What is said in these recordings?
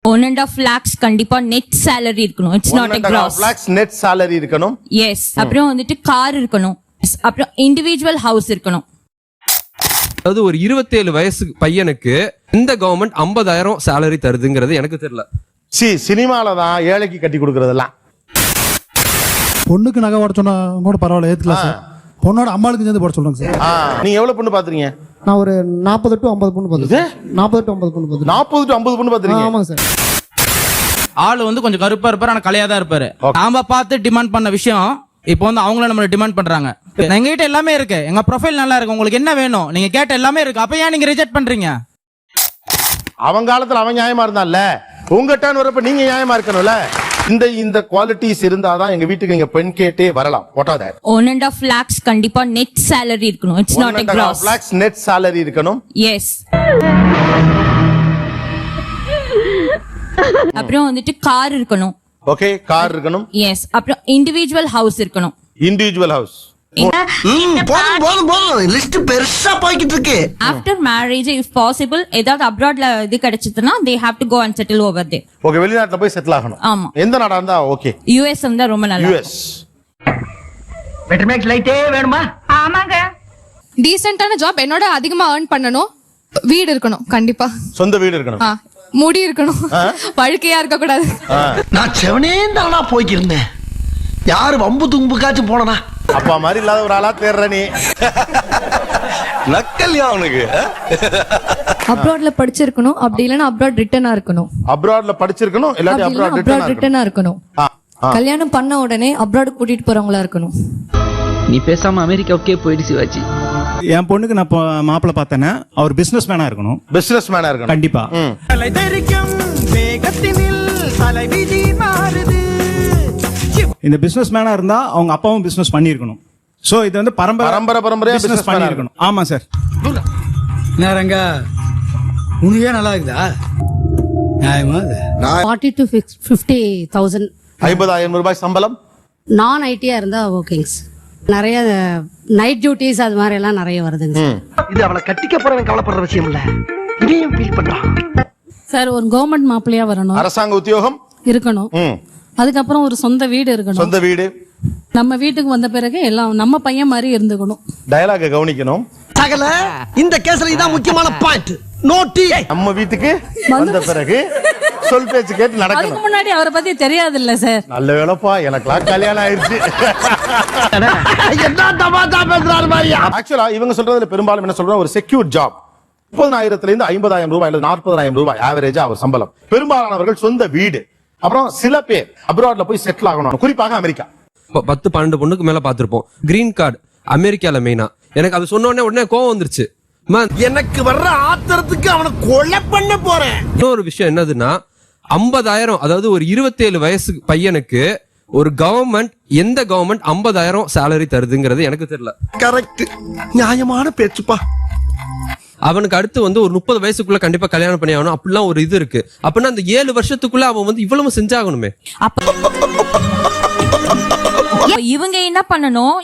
1.5 lakhs கண்டிப்பா net salary இருக்கணும். It's not a gross. 1.5 lakhs net salary இருக்கணும். S. அப்புறம் வந்துட்டு கார் இருக்கணும். அப்புறம் இண்டிவிஜுவல் ஹவுஸ் இருக்கணும். அதாவது ஒரு 27 வயசு பையனுக்கு இந்த கவர்மெண்ட் 50,000 சேலரி தருதுங்கிறது எனக்கு தெரியல. சினிமால தான் ஏழைக்கு கட்டி கொடுக்கறதெல்லாம். பொண்ணுக்கு நகை போட சொன்னா கூட பரவாயில்ல, ஏத்துக்கலாம் சார். பொண்ணோட அம்மாளுக்கு சேர்ந்து போட சொல்றாங்க சார். நீங்க எவ்வளவு பொண்ணு பாத்துறீங்க? நான் ஒரு 40 to 50 பொண்ணு பாத்துறேன். 40 to 50 பொண்ணு பாத்துறேன். 40 to 50 பொண்ணு பாத்துறீங்க? ஆமாங்க சார். ஆளு வந்து கொஞ்சம் கருப்பா இருப்பாரு, ஆனா கலையா தான் இருப்பாரு. நாம பார்த்து டிமாண்ட் பண்ண விஷயம் இப்போ வந்து அவங்கள நம்ம டிமாண்ட் பண்றாங்க. எங்ககிட்ட எல்லாமே இருக்கு, எங்க ப்ரொஃபைல் நல்லா இருக்கு, உங்களுக்கு என்ன வேணும் நீங்க கேட்ட எல்லாமே இருக்கு, அப்ப ஏன் நீங்க ரிஜெக்ட் பண்றீங்க? அவன் காலத்துல அவன் நியாயமா இருந்தான்ல, உங்க டர்ன் வரப்ப நீங்க நியாயமா இருக்கணும்ல. இந்த குவாலிட்டிஸ் இருந்தாதான் எங்க வீட்டுக்கு நீங்க பெண் கேட்டே வரலாம். What are that? 1.5 lakhs கண்டிப்பா நெட் salary இருக்கணும். It's not a gross. 1.5 lakhs net salary இருக்கணும். எஸ். அப்புறம் வந்துட்டு கார் இருக்கணும். ஓகே, கார் இருக்கணும். எஸ். அப்புறம் இண்டிவிஜுவல் ஹவுஸ் இருக்கணும். Individual house. லிஸ்ட் பெருசா போய்கிட்டு இருக்கு. ஆஃப்டர் மேரேஜ் இஃப் பாசிபிள் ஏதாவது அப்ராட்ல இது கிடைச்சதுன்னா they have to go and settle over there. Okay, வெளிநாட்டுல போய் செட்டில் ஆகணும். ஆமா. எந்த நாடா இருந்தா ஓகே? யுஎஸ் இருந்தா ரொம்ப நல்லா. யுஎஸ். பெட்டர்மேக்ஸ் லைட்டே வேணுமா? ஆமாங்க. டீசென்ட்டான ஜாப், என்னோட அதிகமா earn பண்ணனும், வீடு இருக்கணும் கண்டிப்பா, சொந்த வீடு இருக்கணும், முடி இருக்கணும், வழுக்கையா இருக்க கூடாது. நான் செவனே தானா போய்க்கிருந்தேன், யாரு வம்பு தும்புக்காச்சும் போனனா? அப்பா மாதிரி இல்லாத ஒரு ஆளா தேர்ற நீ. நக்கல்யா அவனுக்கு. அப்ராட்ல படிச்சிருக்கணும், அப்படி இல்லனா அப்ராட் ரிட்டர்னா இருக்கணும். அப்ராட்ல படிச்சிருக்கணும், இல்லாட்டி அப்ராட் ரிட்டர்னா இருக்கணும். கல்யாணம் பண்ண உடனே அப்ராட் கூட்டிட்டு போறவங்களா இருக்கணும். நீ பேசாம அமெரிக்காவுக்கே போயிடு சிவாஜி. என் பொண்ணுக்கு நான் மாப்பிள்ள பார்த்தேன்னா அவர் பிசினஸ் மேனா இருக்கணும். பிசினஸ் மேனா இருக்கணும் கண்டிப்பா. இந்த பிசினஸ் மேனா இருந்தா அவங்க அப்பாவும் பிசினஸ் பண்ணிருக்கணும். சோ இது வந்து பரம்பரை பிசினஸ் பண்ணிருக்கணும். ஆமா சார். நேரங்க உனக்கே நல்லா இருக்குதா? நியாயமா? 40 to 50,000 50,000 ரூபாய் சம்பளம். நான் ஐடியா இருந்தா ஓகேங்க. நிறைய நைட் டியூட்டிஸ் அது மாதிரி எல்லாம் நிறைய வருதுங்க. இது அவளை கட்டிக்க போறவன் கவலைப்படுற விஷயம் இல்ல, இதையும் ஃபீல் பண்றான் சார். ஒரு கவர்மெண்ட் மாப்பிள்ளையா வரணும், அரசாங்க உத்தியோகம் இருக்கணும், அதுக்கப்புறம் ஒரு சொந்த வீடு இருக்கணும். சொந்த வீடு நம்ம வீட்டுக்கு வந்த பிறகு எல்லாம் நம்ம பையன் மாதிரி இருந்துக்கணும். டயலாக கவனிக்கணும். சகல இந்த கேஸ்ல இதான் முக்கியமான பாயிண்ட். நோட்டி நம்ம வீட்டுக்கு வந்த பிறகு சொல் பேச்சு கேட்டு நடக்கணும். அதுக்கு முன்னாடி அவரை பத்தி தெரியாது இல்ல சார். நல்ல வேலைப்பா, எனக்குலாம் கல்யாணம் ஆயிருச்சு. என்ன தமாஷா பேசுறாரு மாதிரியா? ஆக்சுவலா இவங்க சொல்றதுல பெரும்பாலும் என்ன சொல்றாங்க, ஒரு செக்யூர் ஜாப். 30,000 இருந்து 50,000 ரூபாய் அல்லது 40,000 ரூபாய் ஆவரேஜா அவர் சம்பளம். பெரும்பாலானவர்கள் சொந்த வீடு. அப்புறம் சில பேர் அப்ராட்ல போய் செட்டில் ஆகணும், குறிப்பாக அமெரிக்கா. 10-12 பொண்ணுக்கு மேல பாத்திருப்போம். கிரீன் கார்டு அமெரிக்கால மெயினா. எனக்கு அது சொன்ன உடனே கோவம் வந்துருச்சு. எனக்கு வர்ற ஆத்திரத்துக்கு அவனை கொலை பண்ண போறேன். இன்னொரு விஷயம் என்னதுன்னா 50,000, அதாவது ஒரு 27 வயசு பையனுக்கு ஒரு கவர்மெண்ட், எந்த கவர்மெண்ட் 50,000 சேலரி தருதுங்கிறது எனக்கு தெரியல. கரெக்ட், நியாயமான பேச்சுப்பா. அவனுக்கு அடுத்து வந்து ஒரு 30 வயசுக்குள்ள கண்டிப்பா கல்யாணம் பண்ணி ஆகணும், அப்படிலாம் ஒரு இது இருக்கு. அப்படின்னா அந்த 7 வருஷத்துக்குள்ள அவன் வந்து இவ்வளவு செஞ்சாகணுமே. இவங்க என்ன பண்ணணும்,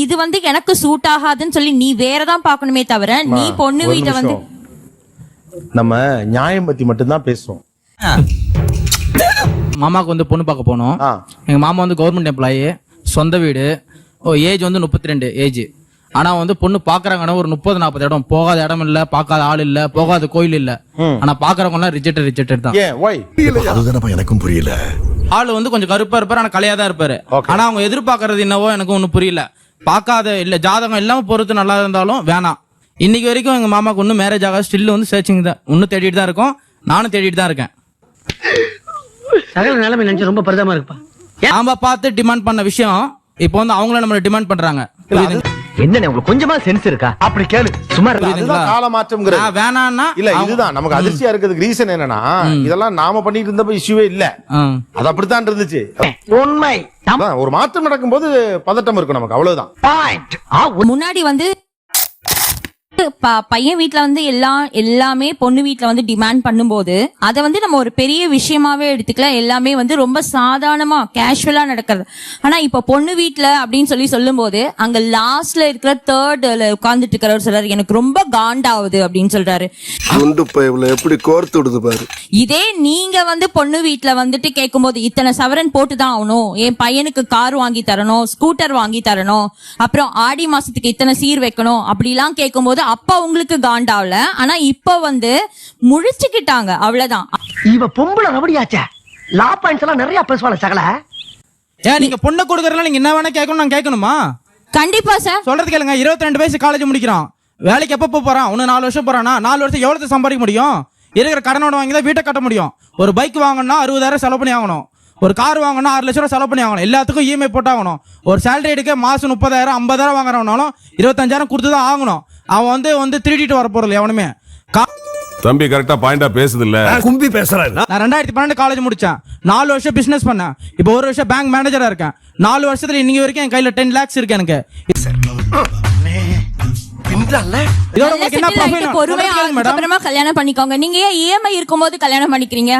இது வந்து எனக்கு சூட் ஆகாதுன்னு சொல்லி நீ வேறதான் பாக்கணுமே தவிர நீ பொண்ணு வீட்டை வந்து. நம்ம நியாயம் பத்தி மட்டும்தான் பேசுறோம். மாமாக்கு வந்து பொண்ணு பார்க்க போனோம். எங்க மாமா வந்து கவர்மெண்ட் எம்ப்ளாயி, சொந்த வீடு, ஏஜ் வந்து 32 ஏஜ். ஆனா வந்து பொண்ணு பாக்குறாங்கன்னா ஒரு 30-40 இடம், போகாத இடம் இல்ல, பார்க்காத ஆள் இல்ல, போகாத கோயில் இல்ல. ஆனா பாக்குறவங்க எல்லாம் ரிஜெக்டட் தான். அதுதானப்பா எனக்கும் புரியல. ஆளு வந்து கொஞ்சம் கருப்பா இருப்பாரு, ஆனா கலையா தான் இருப்பாரு. ஆனா அவங்க எதிர்பார்க்கறது என்னவோ எனக்கு ஒன்னும் புரியல. பார்க்காத இல்ல, ஜாதகம் இல்லாம பொறுத்து நல்லா இருந்தாலும் வேணாம். இன்னைக்கு வரைக்கும் எங்க மாமாக்கு ஒன்னும் மேரேஜ் ஆகாது, ஸ்டில் வந்து சர்ச்சிங் தான், இன்னும் தேடிட்டு தான் இருக்கோம். நானும் தேடிட்டு தான் இருக்கேன். சகல நிலைமை நினைச்சு ரொம்ப பரிதாபமா இருக்குப்பா. நாம பார்த்து டிமாண்ட் பண்ண விஷயம் இப்போ வந்து அவங்கள நம்ம டிமாண்ட் பண்றாங்க. என்ன உங்களுக்கு கொஞ்சமா சென்ஸ் இருக்கா? அப்படி கேளு சும்மா. அதுதான் கால மாற்றம். வேணாம்னா இல்ல, இதுதான் நமக்கு அதிர்ச்சியா இருக்கிறதுக்கு ரீசன் என்னன்னா, இதெல்லாம் நாம பண்ணிட்டு இருந்தப்ப இஷ்யூவே இல்ல, அது அப்படித்தான் இருந்துச்சு. உண்மை. ஒரு மாற்றம் நடக்கும் போது பதட்டம் இருக்கும் நமக்கு, அவ்வளவுதான். முன்னாடி வந்து பையன் வீட்ல வந்து எல்லாமே பொண்ணு வீட்ல வந்து டிமாண்ட் பண்ணும்போது அதை வந்து நம்ம ஒரு பெரிய விஷயமாவே எடுத்துக்கலாம். எல்லாமே வந்து ரொம்ப சாதாரணமா கேஷுவலா நடக்கிறது. ஆனா இப்ப பொண்ணு வீட்ல அப்படின்னு சொல்லும் போது அங்க லாஸ்ட்ல இருக்கிற தேர்ட்ல உட்கார்ந்துட்டு இருக்கிறவர் சொல்றாரு, எனக்கு ரொம்ப காண்டாவுது அப்படின்னு சொல்றாரு. எப்படி கோர்த்து விடுது பாரு. இதே நீங்க வந்து பொண்ணு வீட்ல வந்துட்டு கேட்கும்போது இத்தனை சவரன் போட்டுதான் ஆகணும், என் பையனுக்கு கார் வாங்கி தரணும், ஸ்கூட்டர் வாங்கி தரணும், அப்புறம் ஆடி மாசத்துக்கு இத்தனை சீர் வைக்கணும் அப்படிலாம் கேட்கும்போது அப்ப உங்களுக்கு காண்டாவல. ஆனா இப்ப வந்து முழிச்சுக்கிட்டாங்க, அவ்வளவுதான். இவ பொம்பளை ரபடியாச்சே. லா பாயிண்ட்ஸ் எல்லாம் நிறைய பேசுவாங்க சகல. ஏன் நீங்க பொண்ணை கொடுக்கறதுல நீங்க என்ன வேணா கேட்கணும், நான் கேட்கணுமா? கண்டிப்பா சார். சொல்றது கேளுங்க. 22 வயசு காலேஜ் முடிக்கிறான், வேலைக்கு எப்ப போறான்? இன்னும் 4 வருஷம் போறானா? 4 வருஷம் எவ்வளவு சம்பாதிக்க முடியும்? இருக்கிற கடனோட வாங்கி தான் வீட்டை கட்ட முடியும். ஒரு பைக் வாங்கணும்னா 60,000 செலவு பண்ணி ஆகணும். ஒரு கார் வாங்கணும் 6 லட்சம் ரூபாய் செலவு பண்ணி ஆகணும். எல்லாத்துக்கும் இஎம்ஐ போட்டாகணும். ஒரு சேலரி எடுக்க மாசம் 30,000 50,000 வாங்குறவனாலும் 25,000 கொடுத்துதான் ஆகணும். அவன் வந்து திருடிட்டு வர போறது எவனுமே. தம்பி கரெக்டா பாயிண்டா பேசுது இல்ல, கும்பி பேசுறாரு. நான் 2012 காலேஜ் முடிச்சேன். 4 வருஷம் பிசினஸ் பண்ணேன். இப்போ 1 வருஷம் பேங்க் மேனேஜரா இருக்கேன். 4 வருஷத்துல இன்னைக்கு வரைக்கும் என் கையில 10 lakhs இருக்கு எனக்கு. பொறுமையா கல்யாணம் பண்ணிக்கோங்க. நீங்க ஏன் இஎம்ஐ இருக்கும்போது கல்யாணம் பண்ணிக்கிறீங்க?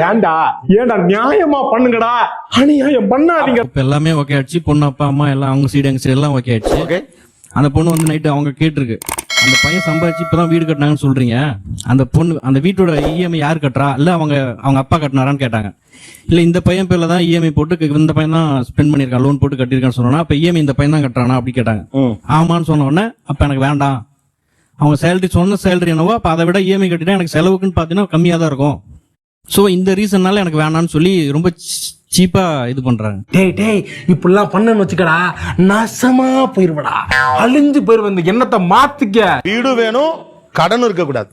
ஏண்டா நியாயமா பண்ணுங்கடா, அநியாயம் பண்ணாதீங்க. இப்ப எல்லாமே ஓகே ஆயிடுச்சு. பொண்ணு அப்பா அம்மா எல்லாம் அவங்க சைடு எங்க சைடு எல்லாம் ஓகே ஆயிடுச்சு. அந்த பொண்ணு வந்து நைட்டு அவங்க கேட்டிருக்கு, அந்த பையன் சம்பாதிச்சு இப்பதான் வீடு கட்டினாங்கன்னு சொல்றீங்க, அந்த பொண்ணு அந்த வீட்டோட இஎம்ஐ யார் கட்டுறா, இல்ல அவங்க அப்பா கட்டினாரான்னு கேட்டாங்க. இல்ல இந்த பையன் பேர்ல தான் இஎம்ஐ போட்டு இந்த பையன் தான் ஸ்பெண்ட் பண்ணிருக்கான், லோன் போட்டு கட்டிருக்கான்னு சொன்னா, அப்ப இஎம்ஐ இந்த பையன் தான் கட்டுறானா அப்படி கேட்டாங்க. ஆமான்னு சொன்ன உடனே அப்ப எனக்கு வேண்டாம், அவங்க சேலரி சொன்ன சேலரி என்னவோ அப்ப அதை விட இஎம்ஐ கட்டினா எனக்கு செலவுக்குன்னு பாத்தீங்கன்னா கம்மியா தான் இருக்கும். சோ இந்த ரீசன்னால எனக்கு வேணாம்னு சொல்லி ரொம்ப சீப்பா இது பண்றாங்க. டேய் இப்படிலாம் பண்ணன்னு வச்சுக்கடா, நாசமா போயிருவடா, அழிஞ்சு போயிருவ. இந்த எண்ணத்தை மாத்திக்க. வீடு வேணும், கடன் இருக்க கூடாது.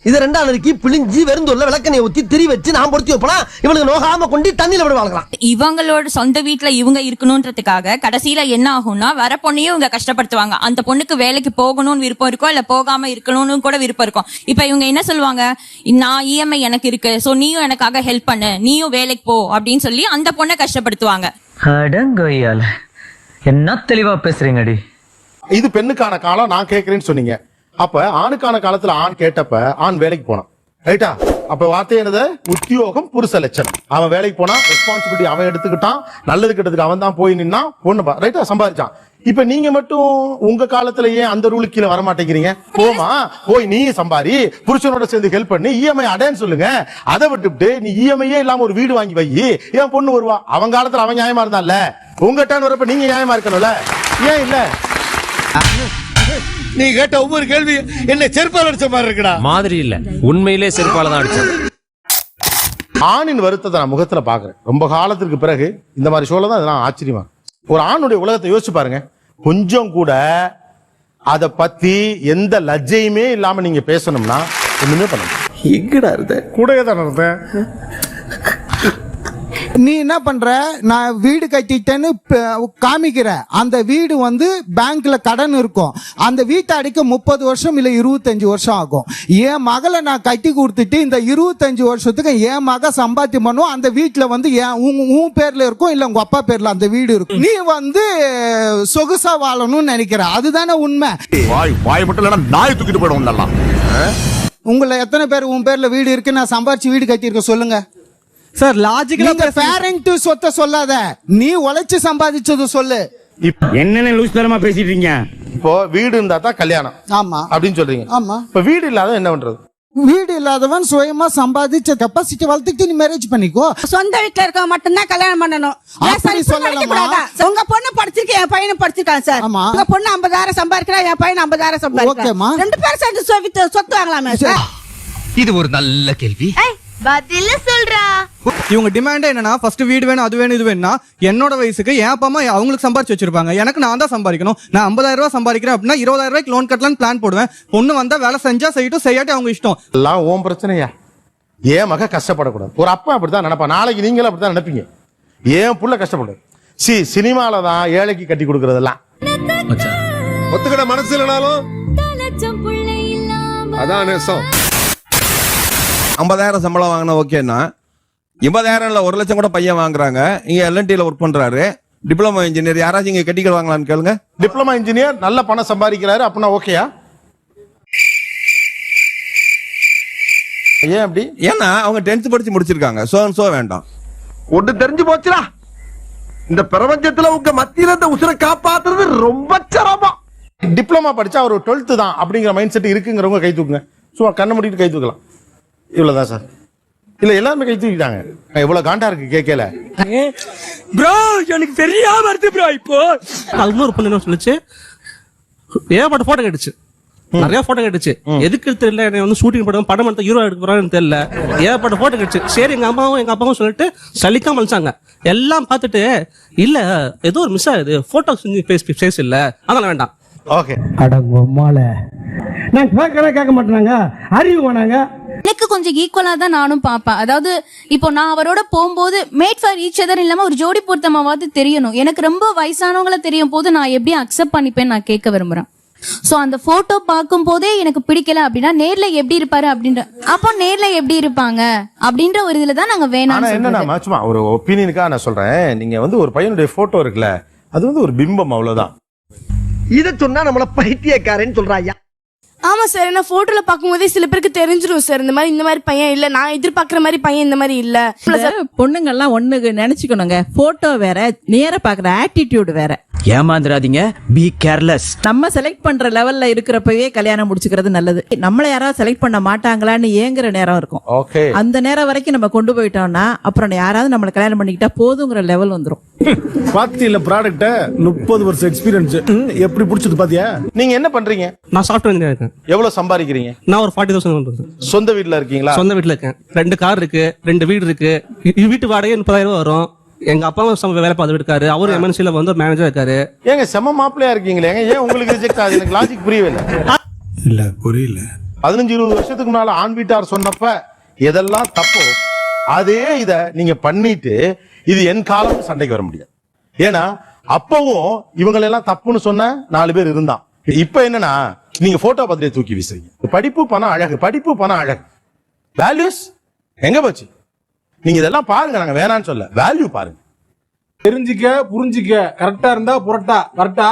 இது 2ஆம் தேதிக்கு பிழிஞ்சி வெறுந்தூர்ல விளக்கணையை ஊத்தி திரி வச்சு நான் பொருத்தி வைப்பனா இவனுக்கு நோகாம கொண்டு தண்ணியில விடுவாங்க. இவங்களோட சொந்த வீட்டுல இவங்க இருக்கணும்ன்றதுக்காக கடைசியில என்ன ஆகும்னா வர பொண்ணையும் இவங்க கஷ்டப்படுத்துவாங்க. அந்த பொண்ணுக்கு வேலைக்கு போகணும்னு விருப்பம் இருக்கும், இல்ல போகாம இருக்கணும்னு கூட விருப்பம் இருக்கும். இப்ப இவங்க என்ன சொல்லுவாங்க, நான் இஎம்ஐ எனக்கு இருக்கு, சோ நீயும் எனக்காக ஹெல்ப் பண்ணு, நீயும் வேலைக்கு போ அப்படின்னு சொல்லி அந்த பொண்ணை கஷ்டப்படுத்துவாங்க. அடங்கோயால என்ன தெளிவா பேசுறீங்கடி. இது பெண்ணுக்கான காலம் நான் கேட்கிறேன்னு சொன்னீங்க. அப்ப ஆணுக்கான காலத்துல ஆண் கேட்டப்ப ஆண் வேலைக்கு போனான், ரைட்டா? அப்ப வார்த்தை என்னது, உத்தியோகம் புருஷ லட்சணம். அவன் வேலைக்கு போனா ரெஸ்பான்சிபிலிட்டி அவன் எடுத்துக்கிட்டான், நல்லது கெட்டதுக்கு அவன் தான் போய் நின்னா, பொண்ணு ரைட்டா சம்பாதிச்சான். இப்ப நீங்க மட்டும் உங்க காலத்துல ஏன் அந்த ரூலுக்கு கீழே வர மாட்டேங்கிறீங்க? போமா போய் நீ சம்பாரி, புருஷனோட சேர்ந்து ஹெல்ப் பண்ணி இஎம்ஐ அடைன்னு சொல்லுங்க. அதை விட்டுவிட்டு நீ இஎம்ஐயே இல்லாம ஒரு வீடு வாங்கி வை, ஏன் பொண்ணு வருவா? அவன் காலத்துல அவன் நியாயமா இருந்தான்ல, உங்க டர்ன் வரப்ப நீங்க நியாயமா இருக்கணும்ல, ஏன் இல்ல? நீ கேட்ட ஒவ்வொரு கேள்வி என்ன செருப்பால் அடிச்ச மாதிரி இருக்குடா. மாதிரி இல்ல, உண்மையிலே செருப்பால தான் அடிச்சது. ஆணின் வருத்தத்தை நான் முகத்துல பாக்குறேன். ரொம்ப காலத்திற்கு பிறகு இந்த மாதிரி ஷோல தான் இதெல்லாம் ஆச்சரியமா. ஒரு ஆணுடைய உலகத்தை யோசிச்சு பாருங்க. கொஞ்சம் கூட அத பத்தி எந்த லஜ்ஜையுமே இல்லாம நீங்க பேசணும்னா ஒண்ணுமே பண்ண முடியாது. எங்கடா இருந்த கூடவே தான் இருந்தேன். நீ என்ன பண்ற, நான் வீடு கட்டிட்டேன்னு காமிக்கிற, அந்த வீடு வந்து பேங்க்ல கடன் இருக்கும், அந்த வீட்டை அடிக்க 30 வருஷம் இல்ல 25 வருஷம் ஆகும். என் மகளை நான் கட்டி கொடுத்துட்டு இந்த 25 வருஷத்துக்கு என் மக சம்பாத்தியம் பண்ணும், அந்த வீட்டுல வந்து உன் பேர்ல இருக்கும் இல்ல உங்க அப்பா பேர்ல அந்த வீடு இருக்கும். நீ வந்து சொகுசா வாழணும்னு நினைக்கிற, அதுதானே உண்மை. வாய் மட்டும் இல்லைன்னா நாய் தூக்கிட்டு போயிடும். உங்களை எத்தனை பேர் உன் பேர்ல வீடு இருக்கு, நான் சம்பாரிச்சு வீடு கட்டியிருக்க சொல்லுங்க சார். லாஜிக்கலா பேரண்ட் சொத்தை சொல்லாத, நீ உழைச்சு சம்பாதிச்சது சொல்லு. என்னென்ன லூஸ் தரமா பேசிட்டு இருக்கீங்க? இப்போ வீடு இருந்தா தான் கல்யாணம் ஆமா அப்படின்னு சொல்றீங்க. ஆமா. இப்ப வீடு இல்லாத என்ன பண்றது? வீடு இல்லாதவன் சுயமா சம்பாதிச்ச கெப்பாசிட்டி வளர்த்துக்கிட்டு நீ மேரேஜ் பண்ணிக்கோ. சொந்த வீட்டுல இருக்க மட்டும்தான் கல்யாணம் பண்ணணும். அப்படி சொல்லலாமா? உங்க பொண்ணு படிச்சிருக்க, என் பையனும் படிச்சிருக்காங்க சார். ஆமா. உங்க பொண்ணு 50,000 சம்பாதிக்கிறா, என் பையன் 50,000 ஓகேம்மா. சம்பாதிக்கிறா. 2 பேரும் சேர்ந்து சொத்து வாங்கலாமே சார். இது ஒரு நல்ல கேள்வி. பதில சொல்றா. இவங்க டிமாண்டே என்னன்னா, ஃபர்ஸ்ட் வீடு வேணும், அது வேணும், இது வேணும்னா என்னோட வயசுக்கு என் அப்பா அம்மா அவங்களுக்கு சம்பாரிச்சு வச்சிருப்பாங்க, எனக்கு நான் தான் சம்பாதிக்கணும். நான் 50,000 ரூபாய் சம்பாதிக்கிறேன் அப்படின்னா 20,000 ரூபாய்க்கு லோன் கட்டலான்னு பிளான் போடுவேன். பொண்ணு வந்தா வேலை செஞ்சா செய்யட்டும், செய்யாட்டி அவங்க இஷ்டம். எல்லாம் ஓம் பிரச்சனையா? ஏன் மக கஷ்டப்படக்கூடாது? ஒரு அப்பா அப்படித்தான் நினைப்பா, நாளைக்கு நீங்களும் அப்படித்தான் நினைப்பீங்க. ஏன் புள்ள கஷ்டப்படும்? சினிமால தான் ஏழைக்கு கட்டி கொடுக்கறதெல்லாம் ஒத்துக்கிட மனசு இல்லைனாலும் அதான் நேசம். 50,000 சம்பளம் வாங்கினா ஓகேன்னா 50,000 இல்ல 1 லட்சம் கூட பையன் வாங்குறாங்க. இங்க எல்என்டில ஒர்க் பண்றாரு, டிப்ளமோ இன்ஜினியர். யாராச்சும் இங்க கட்டிகள் வாங்கலாம்னு கேளுங்க. டிப்ளமா இன்ஜினியர் நல்ல பணம் சம்பாதிக்கிறாரு அப்படின்னா ஓகேயா? ஏன் அப்படி? ஏன்னா அவங்க 10th படிச்சு முடிச்சிருக்காங்க. சோ வேண்டாம். ஒன்று தெரிஞ்சு போச்சுடா, இந்த பிரபஞ்சத்துல உங்க மத்தியில இந்த உசுரை காப்பாத்துறது ரொம்ப சிரமம். டிப்ளமா படிச்சா ஒரு 12th தான் அப்படிங்கிற மைண்ட் செட் இருக்குங்கிறவங்க கை தூக்குங்க. சும்மா கண்ணை மூடிட்டு கை தூக்கலாம். இவ்வளவுதான் சார். இல்ல எல்லாருமே கை தூக்கிட்டாங்க. எவ்வளவு காண்டா இருக்கு கேட்கல. ப்ரோ எனக்கு தெரியாம வருது ப்ரோ. இப்போ இன்னொரு பொண்ணு என்ன சொல்லுச்சு, ஏகப்பட்ட போட்டோ கேட்டுச்சு, நிறைய போட்டோ கேட்டுச்சு. எதுக்கு தெரியல, என்ன வந்து ஷூட்டிங் படம் எடுத்த ஹீரோ எடுக்க போறான்னு தெரியல, ஏகப்பட்ட போட்டோ கேட்டுச்சு. சரி எங்க அம்மாவும் எங்க அப்பாவும் சொல்லிட்டு சலிக்காம அழிச்சாங்க. எல்லாம் பார்த்துட்டு இல்ல ஏதோ ஒரு மிஸ் ஆகுது, போட்டோ ஃபேஸ் இல்ல, அதெல்லாம் வேண்டாம். ஓகே அடங்கம்மால நான் கேட்க மாட்டேனாங்க, அறிவு வேணாங்க. எனக்கு கொஞ்சம் ஈக்குவலா தான் நானும் பாப்பேன். அதாவது இப்போ நான் அவரோட போகும்போது மேட் ஃபார் ஈச் அதர் இல்லாம ஒரு ஜோடி பொருத்தமாவது தெரியணும். எனக்கு ரொம்ப வயசானவங்கள தெரியும் போது நான் எப்படி அக்செப்ட் பண்ணிப்பேன் நான் கேட்க விரும்புறேன். சோ அந்த போட்டோ பார்க்கும் போதே எனக்கு பிடிக்கல அப்படின்னா நேர்ல எப்படி இருப்பாரு அப்படின்ற, அப்போ நேர்ல எப்படி இருப்பாங்க அப்படின்ற ஒரு இதுல தான் நாங்க வேணாம். என்ன சும்மா ஒரு ஒப்பீனியனுக்காக நான் சொல்றேன். நீங்க வந்து ஒரு பையனுடைய போட்டோ இருக்குல்ல, அது வந்து ஒரு பிம்பம், அவ்வளவுதான். இத சொன்னா நம்மள பைத்தியக்காரன்னு சொல்றாயா? ஆமா சார், ஏன்னா போட்டோல பார்க்கும்போதே சில பேருக்கு தெரிஞ்சிடும் சார், இந்த மாதிரி பையன் இல்ல, நான் எதிர்பார்க்கிற மாதிரி பையன் இந்த மாதிரி இல்ல. பொண்ணுங்க எல்லாம் ஒண்ணுக்கு நினைச்சுக்கணுங்க, போட்டோ வேற, நேர பாக்குற ஆட்டிடியூட் வேற. ஏமாந்துடாதீங்க, பி கேர்லெஸ். நம்ம செலக்ட் பண்ற லெவல்ல இருக்கிறப்பவே கல்யாணம் முடிச்சுக்கிறது நல்லது. நம்மள யாராவது செலக்ட் பண்ண மாட்டாங்களான்னு ஏங்குற நேரம் இருக்கும். ஓகே, அந்த நேரம் வரைக்கும் நம்ம கொண்டு போயிட்டோம்னா அப்புறம் யாராவது நம்மள கல்யாணம் பண்ணிக்கிட்டா போதுங்கிற லெவல் வந்துரும். பாத்தியில ப்ராடக்ட்ட 30 வருஷம் எக்ஸ்பீரியன்ஸ் எப்படி புடிச்சது பாத்தியா? நீங்க என்ன பண்றீங்க? நான் சாஃப்ட்வேர் இன்ஜினியர் இருக்கேன். எவ்வளவு சம்பாதிக்கிறீங்க? நான் ஒரு 40,000. சொந்த வீட்டுல இருக்கீங்களா? சொந்த வீட்டுல இருக்கேன். 2 கார் இருக்கு, 2 வீடு இருக்கு. வீட்டு வாடகை 30,000 வரும். எங்க அப்பாவும் வேலை பார்த்துட்டு இருக்காரு, அவரு எம்என்சில வந்து மேனேஜர் இருக்காரு. ஏங்க செம மாப்பிளையா இருக்கீங்களே, ஏன் உங்களுக்கு ரிஜெக்ட் ஆகுது? எனக்கு லாஜிக் புரியவே இல்ல புரியல. 15-20 வருஷத்துக்கு முன்னால ஆண் வீட்டார் சொன்னப்ப எதெல்லாம் தப்போ அதே இத நீங்க பண்ணிட்டு இது என் காலம் சண்டைக்கு வர முடியாது. ஏன்னா அப்பவும் இவங்களெல்லாம் தப்புன்னு சொன்ன 4 பேர் இருந்தான். இப்ப என்னன்னா நீங்க போட்டோ பார்த்துட்டே தூக்கி வீசுறீங்க. படிப்பு பணம் அழகு, படிப்பு பணம் அழகு, வேல்யூஸ் எங்க போச்சு? நீங்க இதெல்லாம் பாருங்க, நாங்க வேணான்னு சொல்ல, வேல்யூ பாருங்க. தெரிஞ்சிக்க புரிஞ்சிக்க, கரெக்டா இருந்தா புரட்டா கரெக்டா.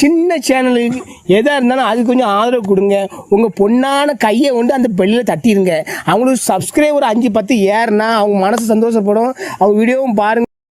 சின்ன சேனலுக்கு எதா இருந்தாலும் அது கொஞ்சம் ஆதரவு கொடுங்க. உங்க பொண்ணான கையை கொண்டு அந்த பெல்லில் தட்டிடுங்க. அவங்களுக்கு சப்ஸ்கிரைபர் 5-10 ஏறுனா அவங்க மனசு சந்தோஷப்படும். அவங்க வீடியோவும் பாருங்க.